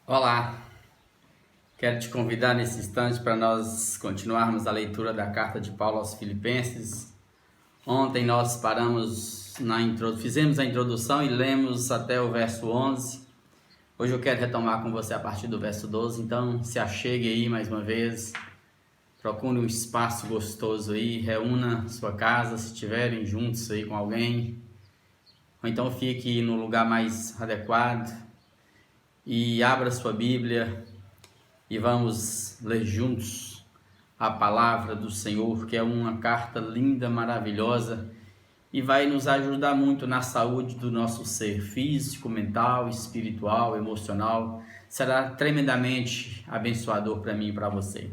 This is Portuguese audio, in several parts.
Olá, quero te convidar nesse instante para nós continuarmos a leitura da carta de Paulo aos Filipenses. Ontem nós fizemos a introdução e lemos até o verso 11. Hoje eu quero retomar com você a partir do verso 12, então se achegue aí mais uma vez, procure um espaço gostoso aí, reúna sua casa, se estiverem juntos aí com alguém, ou então fique no lugar mais adequado e abra sua Bíblia e vamos ler juntos a palavra do Senhor, que é uma carta linda, maravilhosa e vai nos ajudar muito na saúde do nosso ser físico, mental, espiritual, emocional. Será tremendamente abençoador para mim e para você.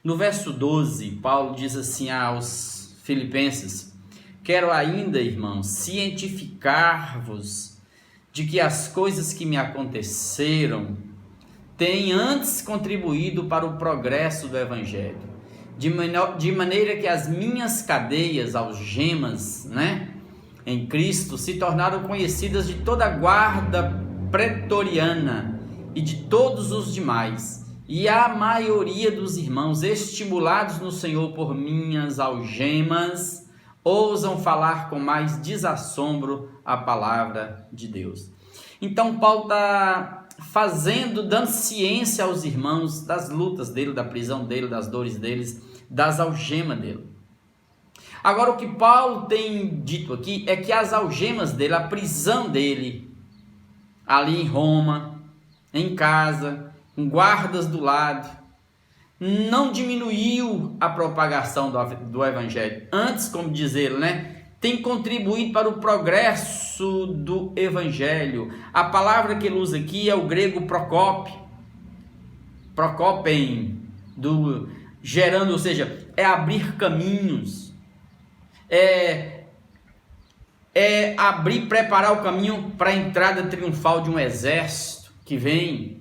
No verso 12, Paulo diz assim aos Filipenses: quero ainda, irmãos, cientificar-vos de que as coisas que me aconteceram têm antes contribuído para o progresso do Evangelho, de maneira que as minhas cadeias, algemas, em Cristo, se tornaram conhecidas de toda a guarda pretoriana e de todos os demais, e a maioria dos irmãos, estimulados no Senhor por minhas algemas, ousam falar com mais desassombro a palavra de Deus. Então Paulo está dando ciência aos irmãos das lutas dele, da prisão dele, das dores deles, das algemas dele. Agora o que Paulo tem dito aqui é que as algemas dele, a prisão dele, ali em Roma, em casa, com guardas do lado, não diminuiu a propagação do Evangelho. Antes, como diz ele, tem contribuído para o progresso do Evangelho. A palavra que ele usa aqui é o grego prokopen, gerando, ou seja, é abrir caminhos, é preparar o caminho para a entrada triunfal de um exército que vem.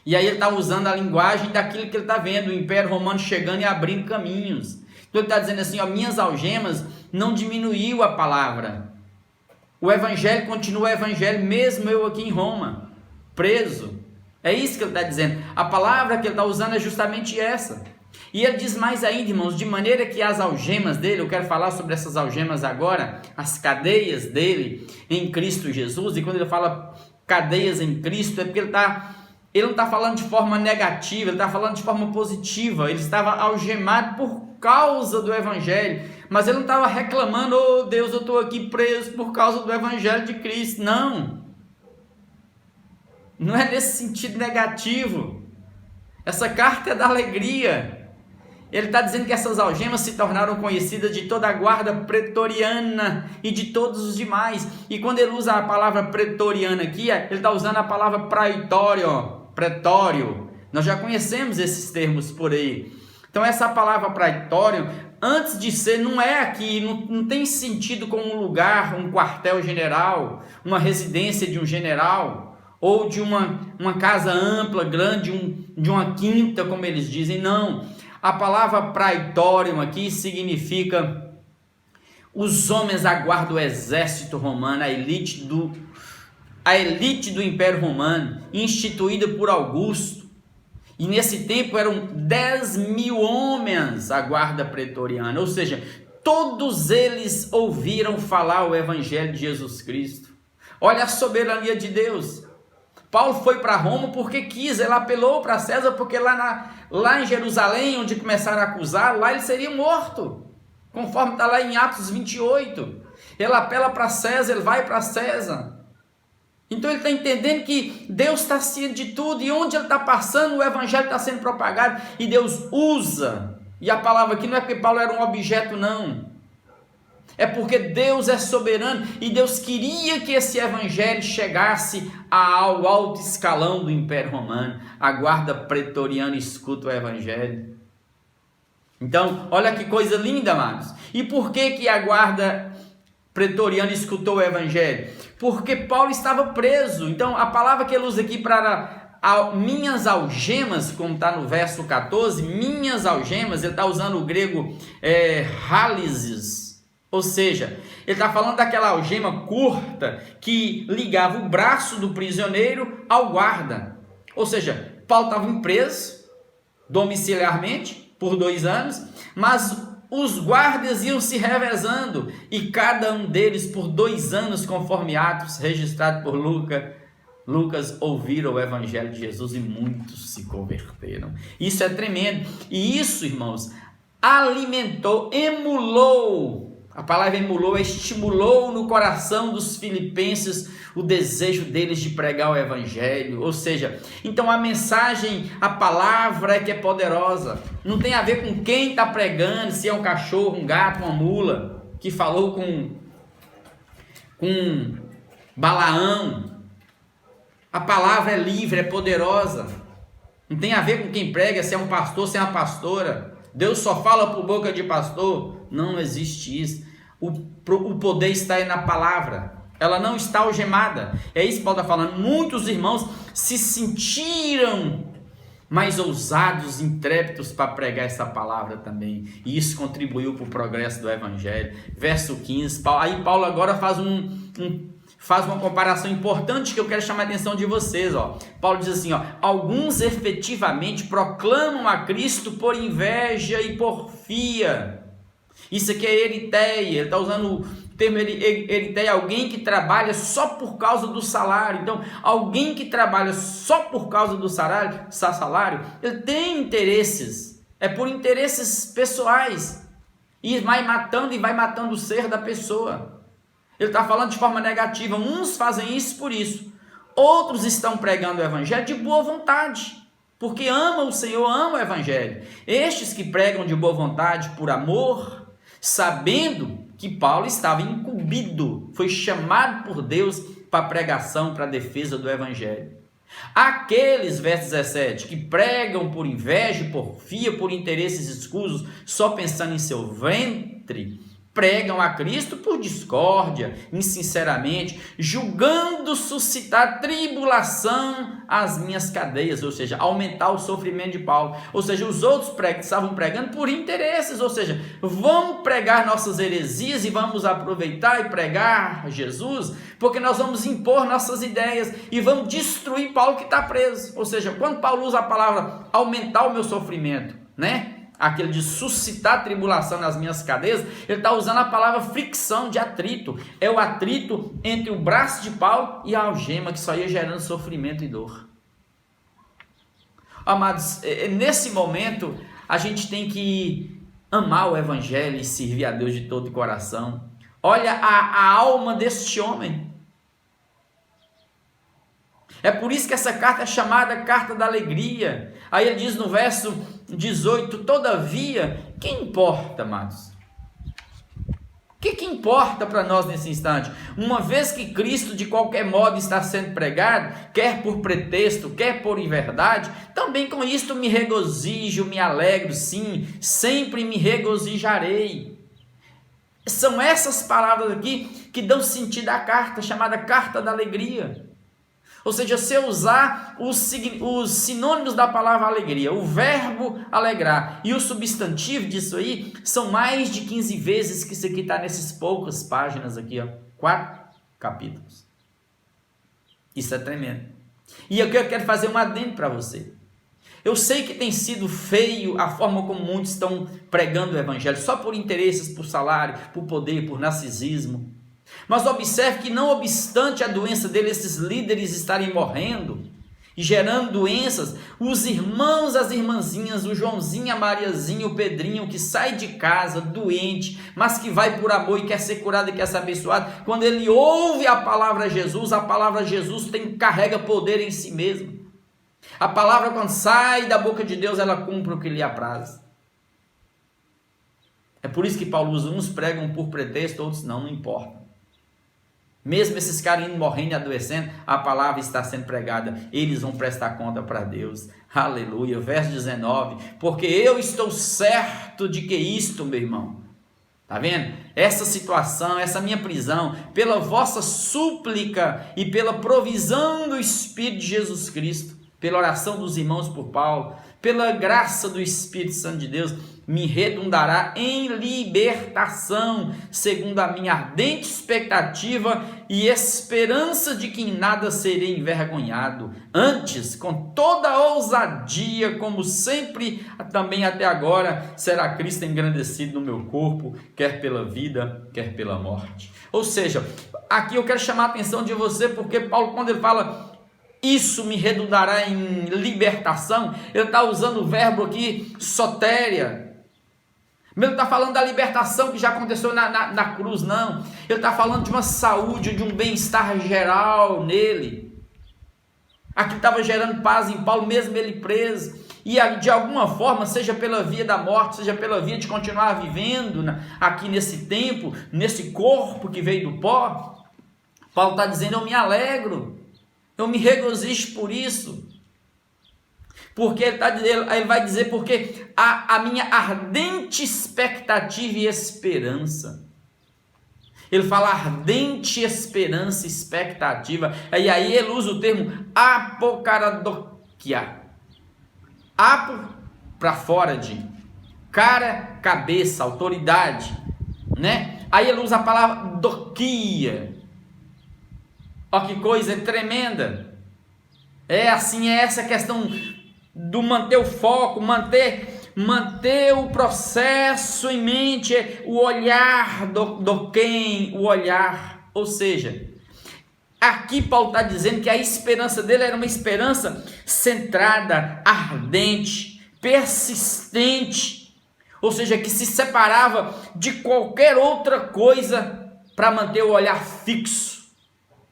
E aí ele está usando a linguagem daquilo que ele está vendo, o Império Romano chegando e abrindo caminhos. Então ele está dizendo assim, minhas algemas não diminuiu a palavra. O Evangelho continua o Evangelho, mesmo eu aqui em Roma, preso. É isso que ele está dizendo. A palavra que ele está usando é justamente essa. E ele diz mais ainda, irmãos, de maneira que as algemas dele, eu quero falar sobre essas algemas agora, as cadeias dele em Cristo Jesus. E quando ele fala cadeias em Cristo, é porque ele não está falando de forma negativa, ele está falando de forma positiva. Ele estava algemado por causa do Evangelho, mas ele não estava reclamando, oh Deus, eu estou aqui preso por causa do Evangelho de Cristo. Não é nesse sentido negativo. Essa carta é da alegria. Ele está dizendo que essas algemas se tornaram conhecidas de toda a guarda pretoriana e de todos os demais. E quando ele usa a palavra pretoriana aqui, ele está usando a palavra pretório. Nós já conhecemos esses termos por aí. Então essa palavra pretório, antes de ser, não é aqui, não tem sentido como um lugar, um quartel-general, uma residência de um general, ou de uma casa ampla, grande, de uma quinta, como eles dizem. Não, a palavra praetorium aqui significa os homens da guarda do exército romano, a elite do Império Romano, instituída por Augusto. E nesse tempo eram 10.000 homens a guarda pretoriana, ou seja, todos eles ouviram falar o Evangelho de Jesus Cristo. Olha a soberania de Deus. Paulo foi para Roma porque quis, ele apelou para César, porque lá em Jerusalém, onde começaram a acusar, lá ele seria morto, conforme está lá em Atos 28. Ele apela para César, ele vai para César. Então ele está entendendo que Deus está ciente de tudo, e onde ele está passando, o Evangelho está sendo propagado, e Deus usa. E a palavra aqui não é porque Paulo era um objeto, não. É porque Deus é soberano, e Deus queria que esse Evangelho chegasse ao alto escalão do Império Romano. A guarda pretoriana escuta o Evangelho. Então, olha que coisa linda, amados. E por que a guarda pretoriana escutou o Evangelho? Porque Paulo estava preso. Então a palavra que ele usa aqui para minhas algemas, como está no verso 14, minhas algemas, ele está usando o grego halises, ou seja, ele está falando daquela algema curta que ligava o braço do prisioneiro ao guarda. Ou seja, Paulo estava preso domiciliarmente por 2 anos, mas os guardas iam se revezando, e cada um deles por 2 anos, conforme Atos, registrado por Lucas, ouviram o evangelho de Jesus e muitos se converteram. Isso é tremendo. E isso, irmãos, alimentou, emulou, a palavra emulou, estimulou no coração dos filipenses o desejo deles de pregar o evangelho. Ou seja, então a mensagem, a palavra é que é poderosa. Não tem a ver com quem está pregando, se é um cachorro, um gato, uma mula, que falou com Balaão. A palavra é livre, é poderosa. Não tem a ver com quem prega, se é um pastor, se é uma pastora. Deus só fala por boca de pastor. Não existe isso. O poder está aí na palavra. Ela não está algemada. É isso que Paulo está falando. Muitos irmãos se sentiram mais ousados, intrépidos para pregar essa palavra também. E isso contribuiu para o progresso do evangelho. Verso 15. Aí Paulo agora faz uma comparação importante que eu quero chamar a atenção de vocês. Paulo diz assim: alguns efetivamente proclamam a Cristo por inveja e porfia. Isso aqui é eritéia. Ele está usando o termo eritéia, alguém que trabalha só por causa do salário. Então, alguém que trabalha só por causa do salário, ele tem interesses. É por interesses pessoais. E vai matando o ser da pessoa. Ele está falando de forma negativa. Uns fazem isso por isso. Outros estão pregando o evangelho de boa vontade, porque amam o Senhor, amam o evangelho. Estes que pregam de boa vontade por amor, sabendo que Paulo estava incumbido, foi chamado por Deus para a pregação, para a defesa do evangelho. Aqueles, verso 17, que pregam por inveja, porfia, por interesses escusos, só pensando em seu ventre, pregam a Cristo por discórdia, insinceramente, julgando suscitar tribulação às minhas cadeias, ou seja, aumentar o sofrimento de Paulo. Ou seja, os outros estavam pregando por interesses, ou seja, vamos pregar nossas heresias e vamos aproveitar e pregar Jesus, porque nós vamos impor nossas ideias e vamos destruir Paulo que está preso. Ou seja, quando Paulo usa a palavra aumentar o meu sofrimento, aquele de suscitar tribulação nas minhas cadeias, ele está usando a palavra fricção, de atrito. É o atrito entre o braço de Paulo e a algema, que só ia gerando sofrimento e dor. Amados, nesse momento, a gente tem que amar o evangelho e servir a Deus de todo o coração. Olha a alma deste homem. É por isso que essa carta é chamada carta da alegria. Aí ele diz no verso 18, todavia, que importa, amados? O que importa para nós nesse instante? Uma vez que Cristo de qualquer modo está sendo pregado, quer por pretexto, quer por inverdade, também com isto me regozijo, me alegro, sim, sempre me regozijarei. São essas palavras aqui que dão sentido à carta, chamada carta da alegria. Ou seja, se eu usar os sinônimos da palavra alegria, o verbo alegrar e o substantivo disso aí, são mais de 15 vezes que isso aqui está nessas poucas páginas aqui, 4 capítulos. Isso é tremendo. E aqui eu quero fazer um adendo para você. Eu sei que tem sido feio a forma como muitos estão pregando o evangelho, só por interesses, por salário, por poder, por narcisismo. Mas observe que não obstante a doença dele, esses líderes estarem morrendo e gerando doenças, os irmãos, as irmãzinhas, o Joãozinho, a Mariazinha, o Pedrinho, que sai de casa doente, mas que vai por amor e quer ser curado e quer ser abençoado, quando ele ouve a palavra Jesus carrega poder em si mesmo. A palavra, quando sai da boca de Deus, ela cumpre o que lhe apraz. É por isso que Paulo usa, uns pregam por pretexto, outros não importa. Mesmo esses caras indo morrendo e adoecendo, a palavra está sendo pregada, eles vão prestar conta para Deus. Aleluia. Verso 19, porque eu estou certo de que isto, meu irmão, tá vendo? Essa situação, essa minha prisão, pela vossa súplica e pela provisão do Espírito de Jesus Cristo, pela oração dos irmãos por Paulo, pela graça do Espírito Santo de Deus, me redundará em libertação, segundo a minha ardente expectativa e esperança de que em nada serei envergonhado. Antes, com toda ousadia, como sempre, também até agora, será Cristo engrandecido no meu corpo, quer pela vida, quer pela morte. Ou seja, aqui eu quero chamar a atenção de você, porque Paulo, quando ele fala isso me redundará em libertação, ele está usando o verbo aqui, sotéria. Ele não está falando da libertação que já aconteceu na cruz, não. Ele está falando de uma saúde, de um bem-estar geral nele. Aqui estava gerando paz em Paulo, mesmo ele preso. E de alguma forma, seja pela via da morte, seja pela via de continuar vivendo aqui nesse tempo, nesse corpo que veio do pó, Paulo está dizendo, eu me alegro, eu me regozijo por isso. Porque ele vai dizer, porque a minha ardente expectativa e esperança. Ele fala ardente esperança e expectativa. E aí ele usa o termo apocaradokia. Apo, para fora de. Cara, cabeça, autoridade. Né? Aí ele usa a palavra dokia. Olha que coisa tremenda. É assim, é essa questão do manter o foco, manter o processo em mente, o olhar o olhar, ou seja, aqui Paulo está dizendo que a esperança dele era uma esperança centrada, ardente, persistente, ou seja, que se separava de qualquer outra coisa para manter o olhar fixo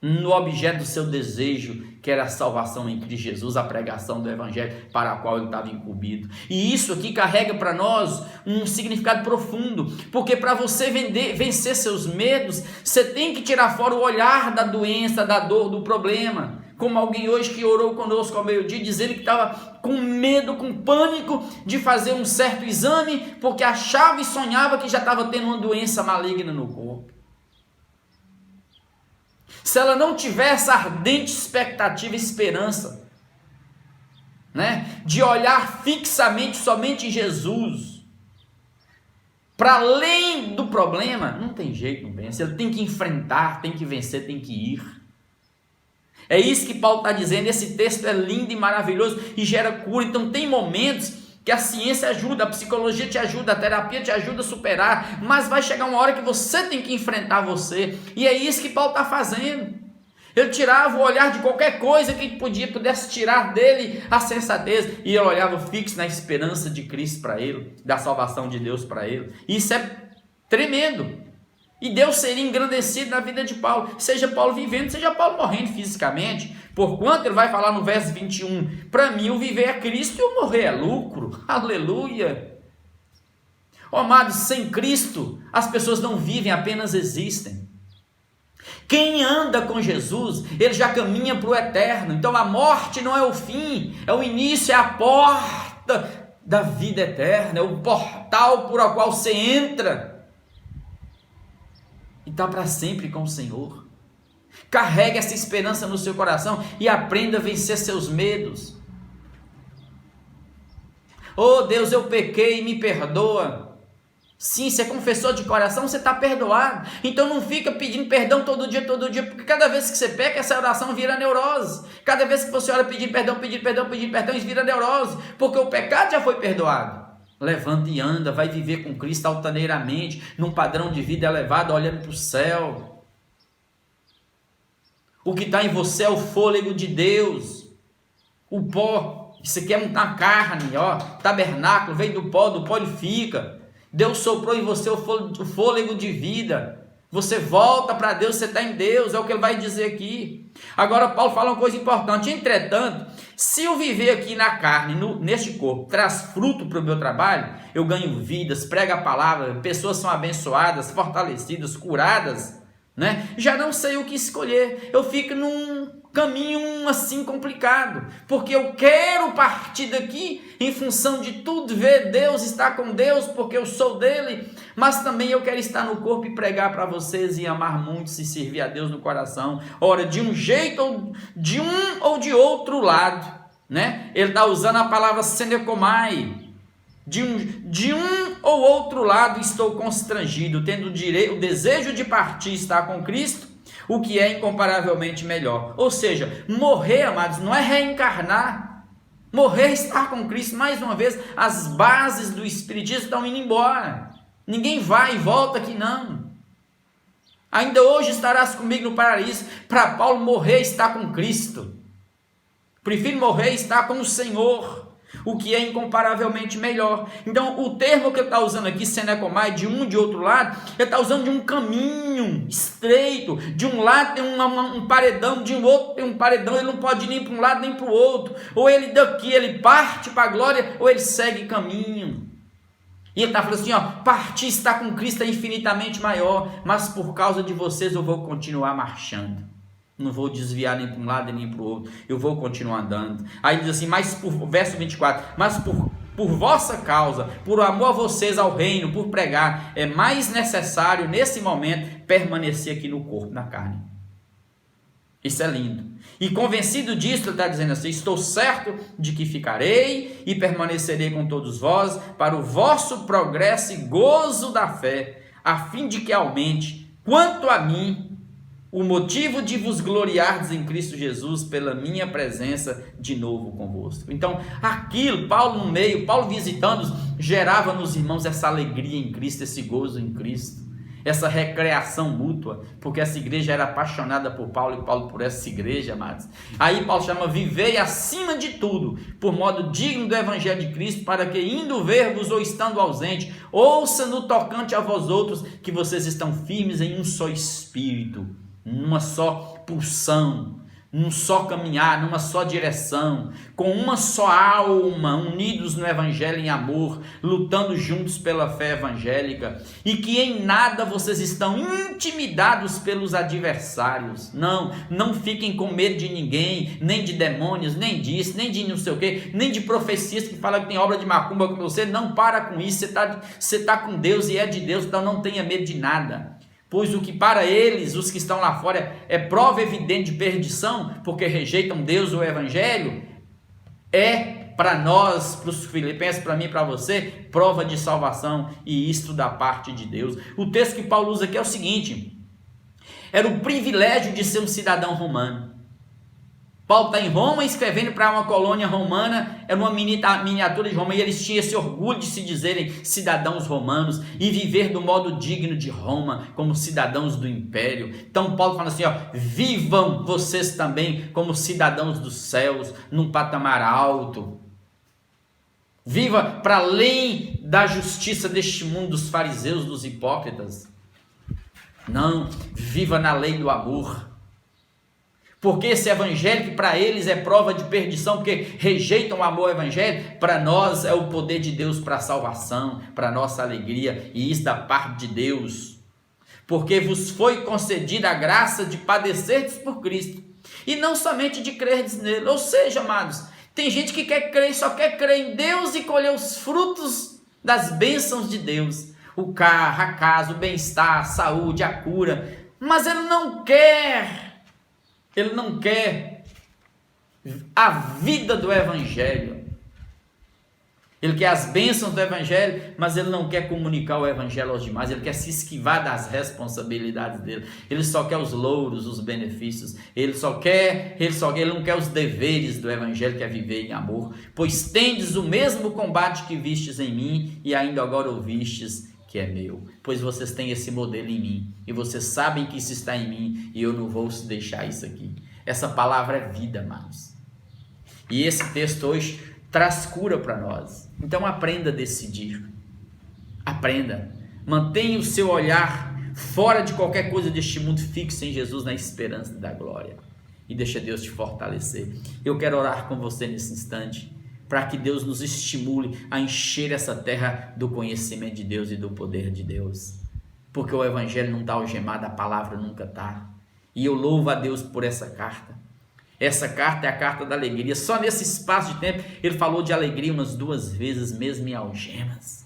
no objeto do seu desejo, que era a salvação em Cristo Jesus, a pregação do Evangelho para a qual ele estava incumbido. E isso aqui carrega para nós um significado profundo, porque para você vencer seus medos, você tem que tirar fora o olhar da doença, da dor, do problema. Como alguém hoje que orou conosco ao meio-dia, dizendo que estava com medo, com pânico de fazer um certo exame, porque achava e sonhava que já estava tendo uma doença maligna no corpo. Se ela não tiver essa ardente expectativa e esperança, né, de olhar fixamente somente em Jesus, para além do problema, não tem jeito, não vence. Ele tem que enfrentar, tem que vencer, tem que ir. É isso que Paulo está dizendo. Esse texto é lindo e maravilhoso e gera cura. Então tem momentos que a ciência ajuda, a psicologia te ajuda, a terapia te ajuda a superar, mas vai chegar uma hora que você tem que enfrentar você, e é isso que Paulo está fazendo. Ele tirava o olhar de qualquer coisa que pudesse tirar dele a sensatez, e ele olhava fixo na esperança de Cristo para ele, da salvação de Deus para ele. Isso é tremendo. E Deus seria engrandecido na vida de Paulo, seja Paulo vivendo, seja Paulo morrendo fisicamente, porquanto ele vai falar no verso 21, para mim o viver é Cristo e o morrer é lucro, aleluia. Oh, amados, sem Cristo as pessoas não vivem, apenas existem. Quem anda com Jesus, ele já caminha para o eterno, então a morte não é o fim, é o início, é a porta da vida eterna, é o portal por o qual você entra e está para sempre com o Senhor. Carregue essa esperança no seu coração e aprenda a vencer seus medos. Oh Deus, eu pequei, me perdoa. Sim, você confessou de coração, você está perdoado. Então não fica pedindo perdão todo dia, porque cada vez que você peca, essa oração vira neurose. Cada vez que você ora pedindo perdão, isso vira neurose, porque o pecado já foi perdoado. Levanta e anda, vai viver com Cristo altaneiramente, num padrão de vida elevado, olhando para o céu. O que está em você é o fôlego de Deus. O pó, isso aqui é uma carne, ó, tabernáculo, veio do pó ele fica. Deus soprou em você o fôlego de vida. Você volta para Deus, você está em Deus, é o que ele vai dizer aqui. Agora Paulo fala uma coisa importante. Entretanto, se eu viver aqui na carne, neste corpo, traz fruto para o meu trabalho, eu ganho vidas, prego a palavra, pessoas são abençoadas, fortalecidas, curadas, né? Já não sei o que escolher, eu fico num caminho assim complicado, porque eu quero partir daqui em função de tudo, ver Deus, estar com Deus, porque eu sou dele, mas também eu quero estar no corpo e pregar para vocês e amar muitos e servir a Deus no coração. Ora, de um jeito ou de um ou de outro lado, né? Ele está usando a palavra senecomai, De um ou outro lado estou constrangido, tendo o desejo de partir e estar com Cristo, o que é incomparavelmente melhor. Ou seja, morrer, amados, não é reencarnar. Morrer é estar com Cristo. Mais uma vez, as bases do Espiritismo estão indo embora. Ninguém vai e volta aqui, não. Ainda hoje estarás comigo no paraíso. Para Paulo, morrer é estar com Cristo. Prefiro morrer e estar com o Senhor, o que é incomparavelmente melhor. Então, o termo que ele está usando aqui, senekomai, de um de outro lado, ele está usando de um caminho estreito. De um lado tem um paredão, de um outro tem um paredão, ele não pode ir nem para um lado nem para o outro. Ou ele daqui, ele parte para a glória, ou ele segue caminho. E ele está falando assim, partir estar com Cristo é infinitamente maior, mas por causa de vocês eu vou continuar marchando. Não vou desviar nem para um lado nem para o outro. Eu vou continuar andando. Aí diz assim, verso 24. Mas por vossa causa, por amor a vocês, ao reino, por pregar, é mais necessário, nesse momento, permanecer aqui no corpo, na carne. Isso é lindo. E convencido disso, ele está dizendo assim, estou certo de que ficarei e permanecerei com todos vós, para o vosso progresso e gozo da fé, a fim de que aumente, quanto a mim, o motivo de vos gloriardes em Cristo Jesus pela minha presença de novo convosco. Então, aquilo, Paulo no meio, Paulo visitando-os, gerava nos irmãos essa alegria em Cristo, esse gozo em Cristo, essa recreação mútua, porque essa igreja era apaixonada por Paulo e Paulo por essa igreja, amados. Aí Paulo chama, vivei acima de tudo, por modo digno do evangelho de Cristo, para que indo ver-vos ou estando ausente, ouça no tocante a vós outros, que vocês estão firmes em um só espírito, numa só pulsão, num só caminhar, numa só direção, com uma só alma, unidos no evangelho em amor, lutando juntos pela fé evangélica, e que em nada vocês estão intimidados pelos adversários. Não fiquem com medo de ninguém, nem de demônios, nem disso, nem de não sei o que, nem de profecias que falam que tem obra de macumba com você. Não para com isso, você está com Deus e é de Deus, então não tenha medo de nada. Pois o que para eles, os que estão lá fora, é prova evidente de perdição, porque rejeitam Deus ou o Evangelho, é para nós, para os filipenses, para mim e para você, prova de salvação, e isto da parte de Deus. O texto que Paulo usa aqui é o seguinte, era o privilégio de ser um cidadão romano. Paulo está em Roma escrevendo para uma colônia romana, era uma miniatura de Roma, e eles tinham esse orgulho de se dizerem cidadãos romanos e viver do modo digno de Roma, como cidadãos do império. Então Paulo fala assim, vivam vocês também como cidadãos dos céus, num patamar alto. Viva para além da justiça deste mundo, dos fariseus, dos hipócritas. Não, viva na lei do amor. Porque esse evangelho que para eles é prova de perdição, porque rejeitam o amor ao evangelho, para nós é o poder de Deus para a salvação, para a nossa alegria, e isso da parte de Deus. Porque vos foi concedida a graça de padecerdes por Cristo, e não somente de crerdes nele. Ou seja, amados, tem gente que quer crer, só quer crer em Deus e colher os frutos das bênçãos de Deus. O carro, a casa, o bem-estar, a saúde, a cura, mas ele não quer a vida do evangelho. Ele quer as bênçãos do evangelho, mas ele não quer comunicar o evangelho aos demais. Ele quer se esquivar das responsabilidades dele. Ele só quer os louros, os benefícios. Ele não quer os deveres do evangelho, que é viver em amor. Pois tendes o mesmo combate que vistes em mim, e ainda agora ouvistes que é meu, pois vocês têm esse modelo em mim, e vocês sabem que isso está em mim, e eu não vou deixar isso aqui. Essa palavra é vida, amados. E esse texto hoje traz cura para nós. Então aprenda a decidir. Aprenda. Mantenha o seu olhar fora de qualquer coisa deste mundo, fixo em Jesus, na esperança da glória. E deixa Deus te fortalecer. Eu quero orar com você nesse instante, para que Deus nos estimule a encher essa terra do conhecimento de Deus e do poder de Deus. Porque o evangelho não está algemado, a palavra nunca está. E eu louvo a Deus por essa carta. Essa carta é a carta da alegria. Só nesse espaço de tempo, ele falou de alegria umas 2 vezes, mesmo em algemas.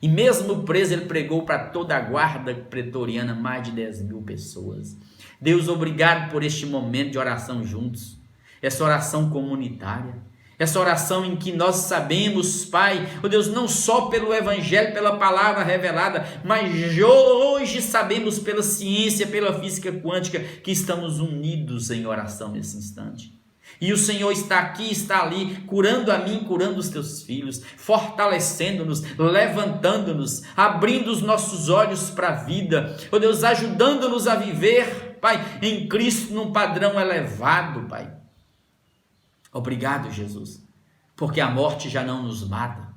E mesmo preso, ele pregou para toda a guarda pretoriana, mais de 10.000 pessoas. Deus, obrigado por este momento de oração juntos. Essa oração comunitária. Essa oração em que nós sabemos, Pai, ó Deus, não só pelo Evangelho, pela palavra revelada, mas hoje sabemos pela ciência, pela física quântica, que estamos unidos em oração nesse instante. E o Senhor está aqui, está ali, curando a mim, curando os teus filhos, fortalecendo-nos, levantando-nos, abrindo os nossos olhos para a vida, ó Deus, ajudando-nos a viver, Pai, em Cristo num padrão elevado, Pai. Obrigado, Jesus, porque a morte já não nos mata,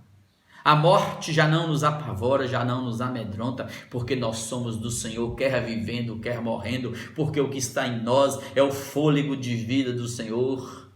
a morte já não nos apavora, já não nos amedronta, porque nós somos do Senhor, quer vivendo, quer morrendo, porque o que está em nós é o fôlego de vida do Senhor,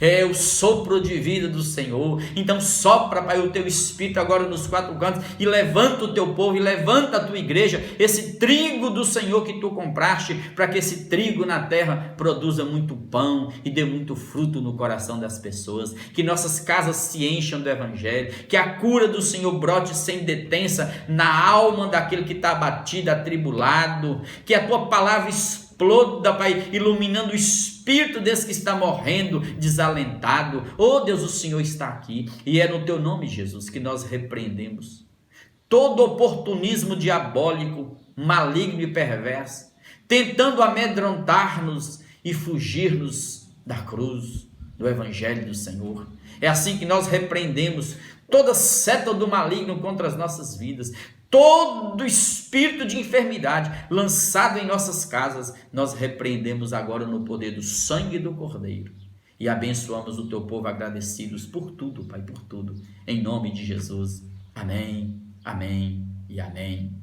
é o sopro de vida do Senhor. Então sopra, Pai, o teu Espírito agora nos quatro cantos e levanta o teu povo, e levanta a tua igreja, esse trigo do Senhor que tu compraste, para que esse trigo na terra produza muito pão e dê muito fruto no coração das pessoas, que nossas casas se encham do Evangelho, que a cura do Senhor brote sem detença na alma daquele que está abatido, atribulado, que a tua palavra exploda, Pai, iluminando o espírito desse que está morrendo, desalentado. Oh Deus, o Senhor está aqui, e é no teu nome, Jesus, que nós repreendemos todo oportunismo diabólico, maligno e perverso, tentando amedrontar-nos e fugir-nos da cruz, do Evangelho do Senhor. É assim que nós repreendemos toda seta do maligno contra as nossas vidas, todo espírito de enfermidade lançado em nossas casas, nós repreendemos agora no poder do sangue do Cordeiro e abençoamos o teu povo agradecidos por tudo, Pai, por tudo, em nome de Jesus. Amém, amém e amém.